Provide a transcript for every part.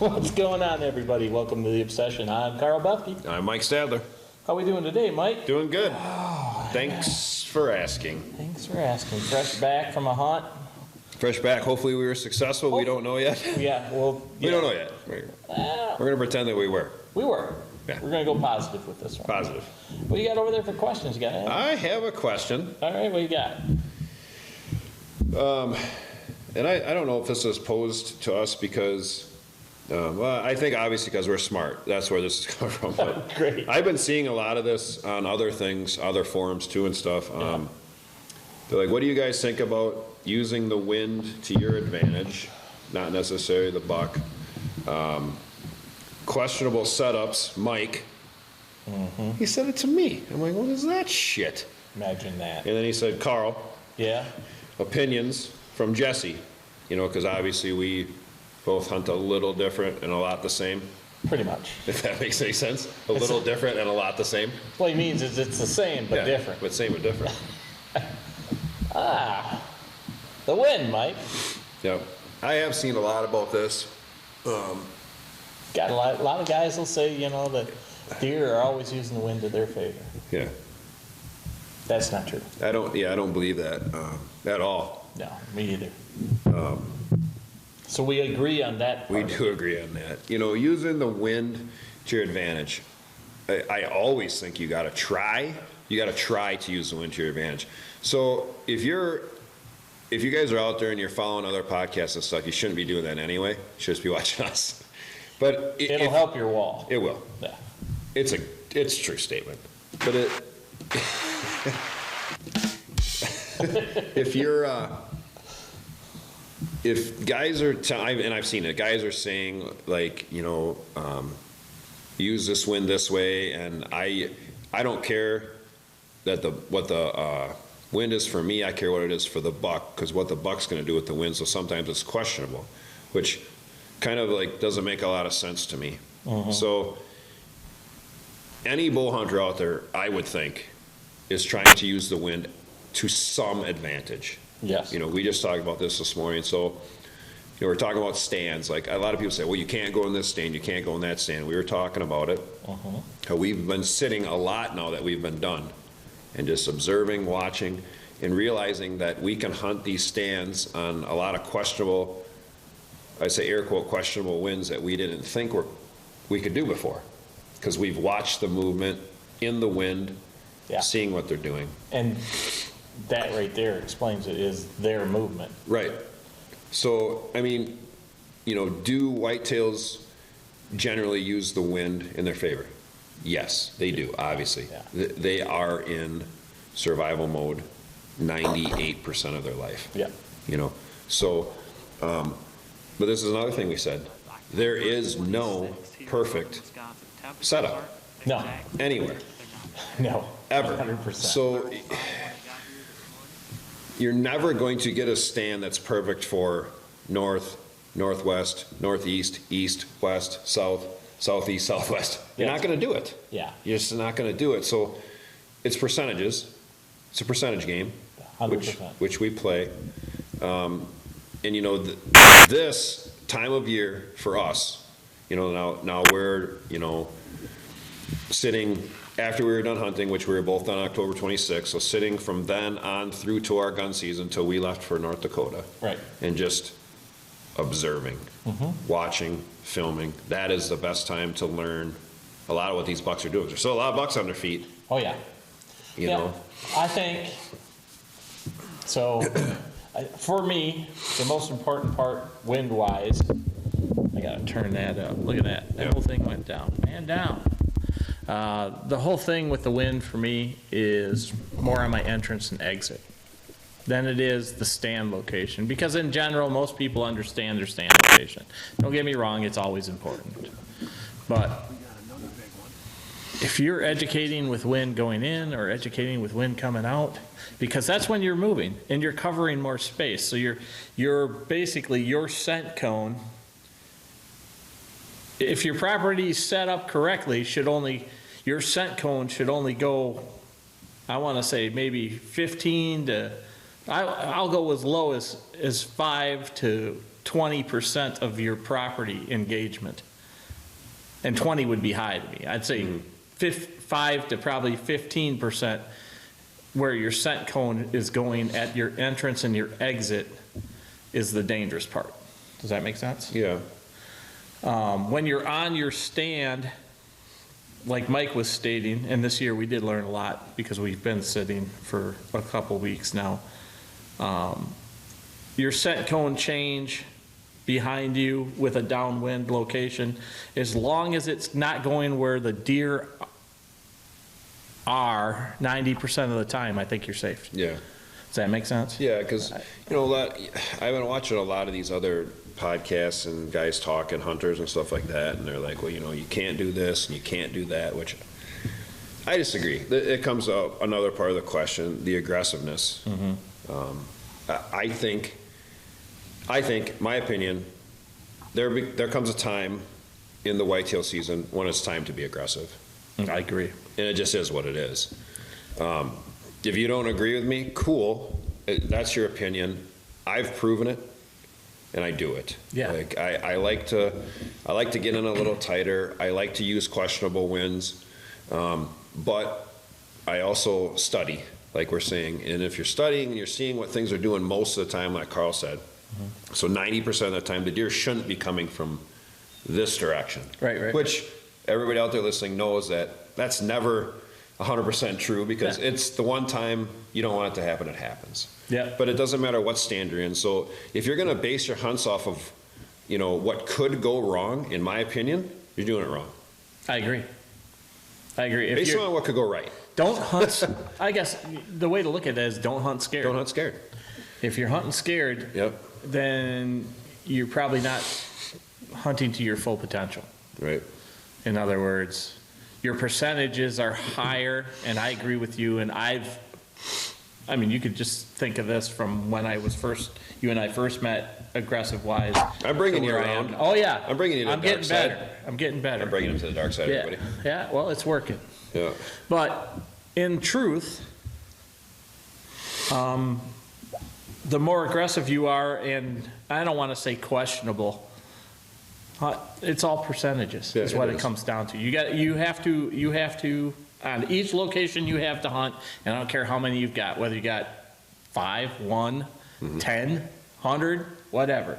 What's going on, everybody? Welcome to The Obsession. I'm Karl Buffy. I'm Mike Stadler. How we doing today, Mike? Doing good. Thanks for asking. Thanks for asking. Fresh back from a hunt? Fresh back. Hopefully we were successful. We don't know yet. Yeah, well... We don't know yet. We're going to pretend that we were. We were. Yeah. We're going to go positive with this one. Positive. What do you got over there for questions? You got anything? I have a question. All right, what do you got? And I don't know if this is posed to us because... well, I think obviously because we're smart. That's where this is coming from. But Great. I've been seeing a lot of this on other things, other forums too and stuff. They're like, what do you guys think about using the wind to your advantage? Not necessarily the buck. Questionable setups. Mike, he said it to me. I'm like, what is that shit? Imagine that. And then he said, Karl, Yeah? opinions from Jesse. You know, because obviously we both hunt a little different and a lot the same. Pretty much. If that makes any sense. A little different and a lot the same. What he means is it's the same, but Yeah, different. But same but different. The wind, Mike. Yeah. I have seen a lot about this. Got a lot of guys will say, you know, that deer are always using the wind to their favor. Yeah. That's not true. I don't believe that at all. No, me either. So we agree on that part. We do agree on that. You know, using the wind to your advantage. I always think you got to try. You got to try to use the wind to your advantage. So if you guys are out there and you're following other podcasts and stuff, you shouldn't be doing that anyway. You should just be watching us. But It'll help your wall. It will. Yeah. It's a true statement. But if guys are, and I've seen it, guys are saying like, you know, use this wind this way, and I don't care that what the wind is for me. I care what it is for the buck, because what the buck's going to do with the wind. So sometimes it's questionable, which kind of like doesn't make a lot of sense to me. So any bow hunter out there, I would think, is trying to use the wind to some advantage. Yes. You know, we just talked about this morning. So, you know, we're talking about stands. Like a lot of people say, well, you can't go in this stand, you can't go in that stand. We were talking about it. How we've been sitting a lot now that we've been done, and just observing, watching, and realizing that we can hunt these stands on a lot of questionable, I say air quote, questionable winds that we didn't think we could do before, because we've watched the movement in the wind, seeing what they're doing. And that right there explains it, is their movement. Right. So, I mean, you know, do whitetails generally use the wind in their favor? Yes, they do, obviously. Yeah. They are in survival mode 98% of their life. Yeah. You know, so, but this is another thing we said. There is no perfect setup. No. Anywhere. No. Ever. 100%. So you're never going to get a stand that's perfect for north, northwest, northeast, east, west, south, southeast, southwest. You're not going to do it. Yeah. You're just not going to do it. So it's percentages. It's a percentage game, 100%. which we play. And you know, this time of year for us, you know, now we're, you know, sitting after we were done hunting, which we were both done October 26th, so sitting from then on through to our gun season until we left for North Dakota. Right. And just observing, watching, filming. That is the best time to learn a lot of what these bucks are doing. There's still a lot of bucks on their feet. Oh, yeah. You know? I think, so for me, the most important part wind-wise, I got to turn that up. Look at that. That whole thing went down. Man, down. The whole thing with the wind for me is more on my entrance and exit than it is the stand location, because in general most people understand their stand location. Don't get me wrong, it's always important, but if you're educating with wind going in or educating with wind coming out, because that's when you're moving and you're covering more space, so you're basically your scent cone, if your property is set up correctly, your scent cone should only go, I want to say maybe 15 to, I'll go as low as 5 to 20% of your property engagement. And 20 would be high to me. I'd say 5 to probably 15% where your scent cone is going at your entrance and your exit is the dangerous part. Does that make sense? Yeah. When you're on your stand, like Mike was stating, and this year we did learn a lot because we've been sitting for a couple weeks now. Your scent cone change behind you with a downwind location, as long as it's not going where the deer are 90% of the time, I think you're safe. Yeah. Does that make sense? Yeah, because, you know, I've been watching a lot of these other podcasts and guys talking, hunters and stuff like that, and they're like, well, you know, you can't do this and you can't do that, which I disagree. It comes up another part of the question, the aggressiveness. I think, my opinion, there comes a time in the whitetail season when it's time to be aggressive. I agree. And it just is what it is. If you don't agree with me, cool. That's your opinion. I've proven it, and I do it. Yeah. Like I like to get in a little tighter. I like to use questionable winds, but I also study, like we're saying. And if you're studying and you're seeing what things are doing most of the time, like Karl said, so 90% of the time, the deer shouldn't be coming from this direction. Right. Which everybody out there listening knows that that's never 100% true, because it's the one time you don't want it to happen, it happens. Yeah. But it doesn't matter what stand you're in. So if you're going to base your hunts off of, you know, what could go wrong, in my opinion, you're doing it wrong. I agree. Based on what could go right. Don't hunt. I guess the way to look at it is don't hunt scared. Don't hunt scared. If you're hunting scared, then you're probably not hunting to your full potential. Right. In other words, your percentages are higher, and I agree with you. And I mean, you could just think of this from when you and I first met, aggressive wise. I'm bringing you around. Oh yeah. I'm bringing you to the dark side. I'm getting better. I'm bringing him to the dark side, everybody. Yeah, well, it's working. Yeah. But in truth, the more aggressive you are, and I don't want to say questionable, it's all percentages is what it comes down to. You have to, on each location you have to hunt, and I don't care how many you've got, whether you got 5, 1, 10, 100, whatever.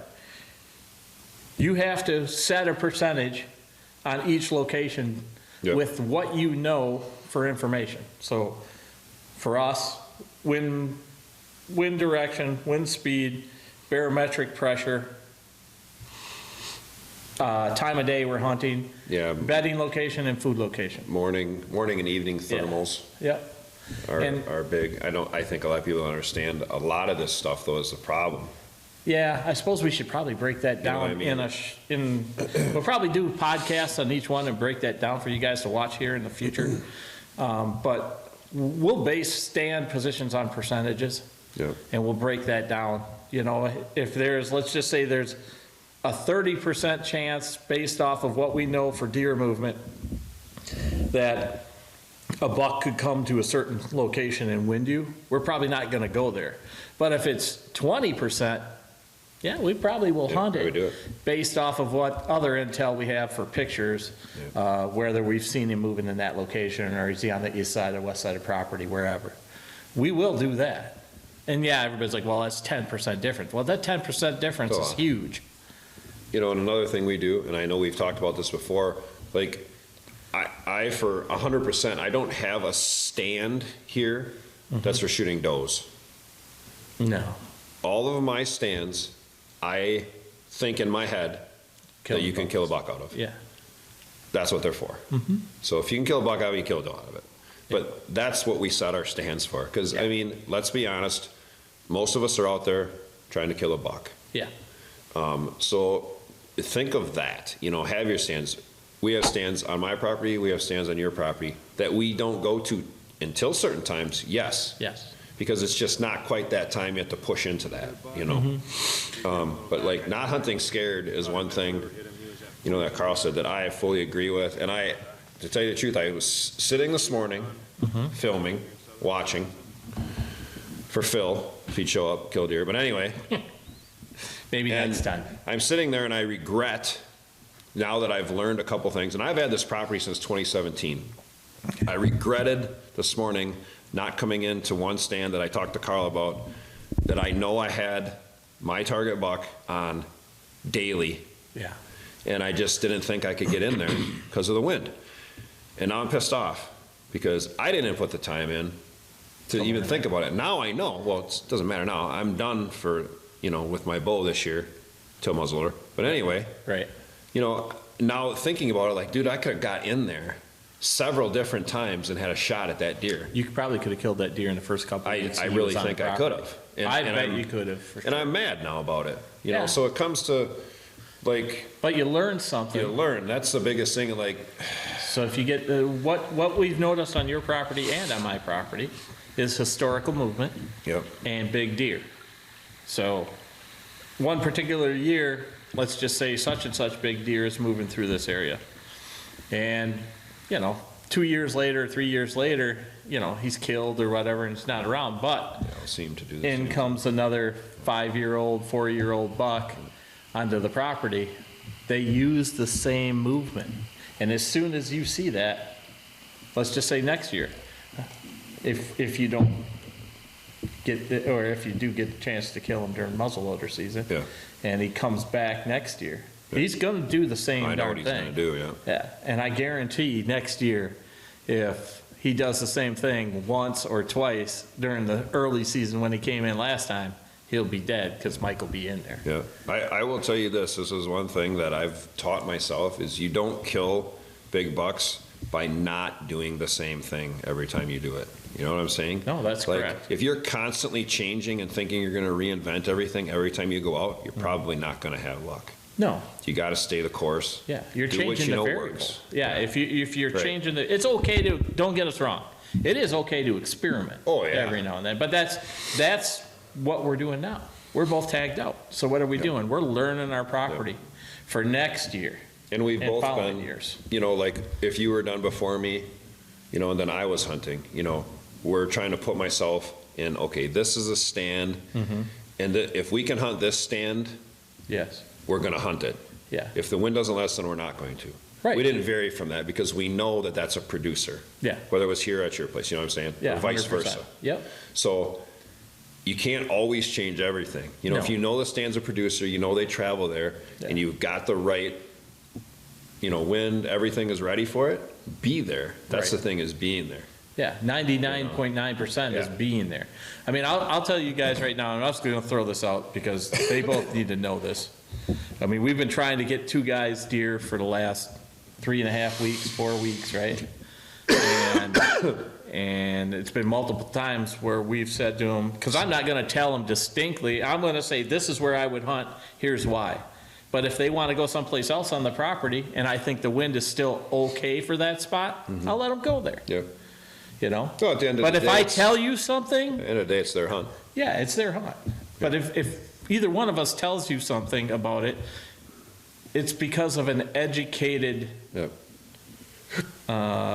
You have to set a percentage on each location with what you know for information. So for us, wind direction, wind speed, barometric pressure, time of day we're hunting, bedding location, and food location. Morning and evening thermals. Are big. I think a lot of people don't understand a lot of this stuff, though, is the problem. Yeah, I suppose we should probably break that down. You know what I mean? We'll probably do podcasts on each one and break that down for you guys to watch here in the future. But we'll base stand positions on percentages, and we'll break that down. You know, if let's just say there's a 30% chance based off of what we know for deer movement that a buck could come to a certain location and wind you, we're probably not going to go there. But if it's 20%, we probably will hunt it based off of what other intel we have for pictures, whether we've seen him moving in that location or is he on the east side or west side of property, wherever. We will do that. And everybody's like, well, that's 10% difference. Well, that 10% difference is huge. You know, and another thing we do, and I know we've talked about this before, like I for 100%, I don't have a stand here that's for shooting does. No. All of my stands, I think in my head that you can kill a buck out of. Yeah. That's what they're for. So if you can kill a buck out of it, you kill a doe out of it. But that's what we set our stands for. Because, I mean, let's be honest, most of us are out there trying to kill a buck. Yeah. So think of that, you know, have your stands. We have stands on my property, we have stands on your property that we don't go to until certain times, yes. Because it's just not quite that time yet to push into that, you know. But like not hunting scared is one thing, you know, that Karl said that I fully agree with. And to tell you the truth, I was sitting this morning, filming, watching for Phil, if he'd show up, kill deer. But anyway, Maybe And next time. I'm sitting there and I regret, now that I've learned a couple things, and I've had this property since 2017. I regretted this morning not coming into one stand that I talked to Carl about, that I know I had my target buck on daily, Yeah. and I just didn't think I could get in there because of the wind. And now I'm pissed off because I didn't put the time in to even think about it. Now I know, well, it doesn't matter now. I'm done for, with my bow this year, till muzzleloader. But anyway, Right. Now thinking about it, like, dude, I could have got in there several different times and had a shot at that deer. You probably could have killed that deer in the first couple of I minutes. really think I could have. I bet you could have. And I'm mad now about it. Yeah. So it comes to, like, But you learned something. you learn. That's the biggest thing. Like, So if you get, what we've noticed on your property and on my property is historical movement yep. and big deer. So one particular year, let's just say such and such big deer is moving through this area. And, 2 years later, 3 years later, he's killed or whatever and it's not around. But They all seem to do the in same. comes another 5-year-old, 4-year-old buck onto the property. They use the same movement. And as soon as you see that, let's just say next year, if you don't get, or if you do get the chance to kill him during muzzleloader season, Yeah. and he comes back next year, he's going to do the same I know what darn he's thing. going to do, yeah. Yeah, and I guarantee next year, if he does the same thing once or twice during the early season when he came in last time, he'll be dead because Mike will be in there. Yeah, I will tell you this is one thing that I've taught myself, is you don't kill big bucks by not doing the same thing every time you do it. You know what I'm saying? No, that's Like, correct. if you're constantly changing and thinking you're going to reinvent everything every time you go out, Mm. you're probably not going to have luck. No, You got to stay the course. yeah, you're Do what changing you the know variable. works. Yeah, if you're Right. changing it's okay to, don't get us wrong, it is okay to experiment. Oh, yeah. Every now and then, but that's what we're doing now. We're both tagged out. So what are we doing? We're learning our property for next year. And we've And both following been, years. like, if you were done before me, and then I was hunting, we're trying to put myself in, okay, this is a stand, Mm-hmm. and if we can hunt this stand, Yes, we're going to hunt it. yeah, If the wind doesn't let us, then we're not going to. Right. We didn't vary from that because we know that that's a producer. Yeah. Whether it was here or at your place, you know what I'm saying? yeah. Or vice 100%. versa. Yep, So you can't always change everything. If No. you know the stand's a producer, they travel there, and Yeah. you've got the right, wind, everything is ready for it, be there. That's the Right. thing, is being there. yeah, 99.9% is Yeah. being there. I mean, I'll tell you guys right now, and I'm just gonna throw this out because they both need to know this. I mean, we've been trying to get 2 guys deer for the last 3.5 weeks, 4 weeks, right? And it's been multiple times where we've said to them, because I'm not gonna tell them distinctly, I'm gonna say, this is where I would hunt, here's why. But if they wanna go someplace else on the property, and I think the wind is still okay for that spot, I'll let them go there, Yeah. So at the end of But the if day, I it's- tell you something, At the end of the day, it's their hunt. yeah, it's their hunt. But if either one of us tells you something about it, it's because of an educated Yeah.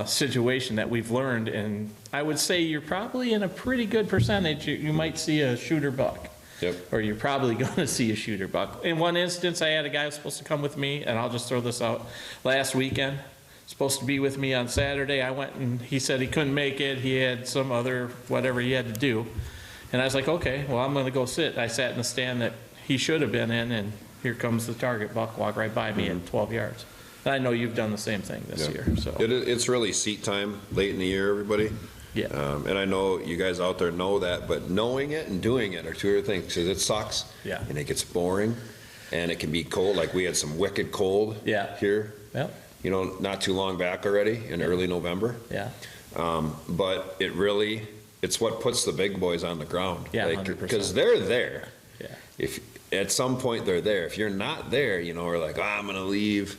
situation that we've learned, and I would say you're probably in a pretty good percentage. You might see a shooter buck. Yep. Or you're probably going to see a shooter buck. In one instance, I had a guy who was supposed to come with me, and I'll just throw this out, last weekend. Supposed to be with me on Saturday. I went and he said he couldn't make it. He had some other, whatever he had to do. And I was like, okay, well, I'm going to go sit. I sat in the stand that he should have been in, and here comes the target buck, walk right by me at 12 yards. And I know you've done the same thing this Yeah. year, so. It's really seat time late in the year, everybody. Yeah. And I know you guys out there know that, but knowing it and doing it are two other things, because it sucks. Yeah. And it gets boring, and it can be cold, like we had some wicked cold. Yeah. Here, Well, not too long back already, in early November. yeah, But it's what puts the big boys on the ground. Yeah, 100%. Because they're there. yeah, If, at some point they're there. If you're not there, we're like, I'm gonna leave,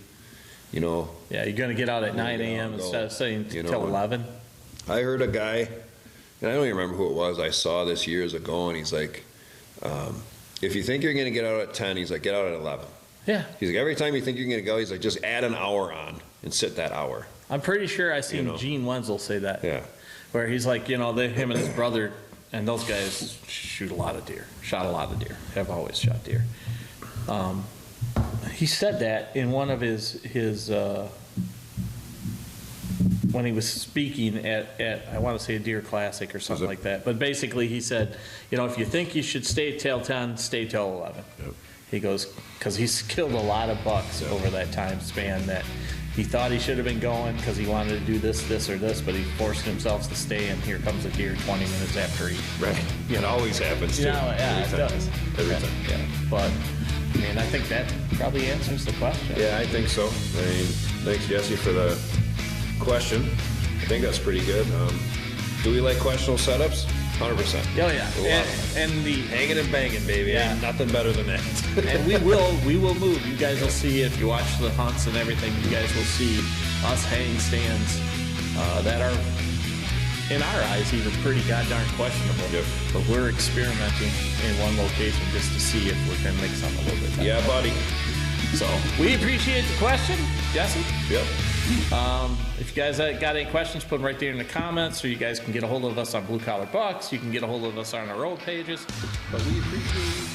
yeah. You're going to get out at 9 Yeah, a.m. I'll instead of saying You know, till 11. I heard a guy, and I don't even remember who it was, I saw this years ago, and he's like, if you think you're gonna get out at 10, he's like, get out at 11. Yeah, He's like, every time you think you're gonna go, he's like, just add an hour on and sit that hour. I'm pretty sure I seen know. Gene Wenzel say that. Yeah. Where he's like, him and his brother, and those guys shoot a lot of deer, shot a lot of deer, have always shot deer. He said that in one of his when he was speaking at I want to say a Deer Classic or something like that. But basically he said, if you think you should stay till 10, stay till 11. Yep. He goes, because he's killed a lot of bucks over that time span that he thought he should have been going because he wanted to do this, or this, but he forced himself to stay, and here comes a deer 20 minutes after he. Right. It always happens too. Yeah, it does. Every time. Yeah. But, I think that probably answers the question. Yeah, I think so. Thanks, Jesse, for the question. I think that's pretty good. Do we like questionable setups? 100%. Oh, yeah. And the hanging and banging, baby. Yeah. Ain't nothing better than that. And we will move. You guys will see, if you watch the hunts and everything, you guys will see us hang stands that are, in our eyes, even pretty goddamn questionable. Yep. But we're experimenting in one location just to see if we can make something a little bit better. Yeah, buddy. So we appreciate the question, Jesse. Yep. If you guys got any questions, put them right there in the comments, or you guys can get a hold of us on Blue Collar Bucks. You can get a hold of us on our old pages. But we appreciate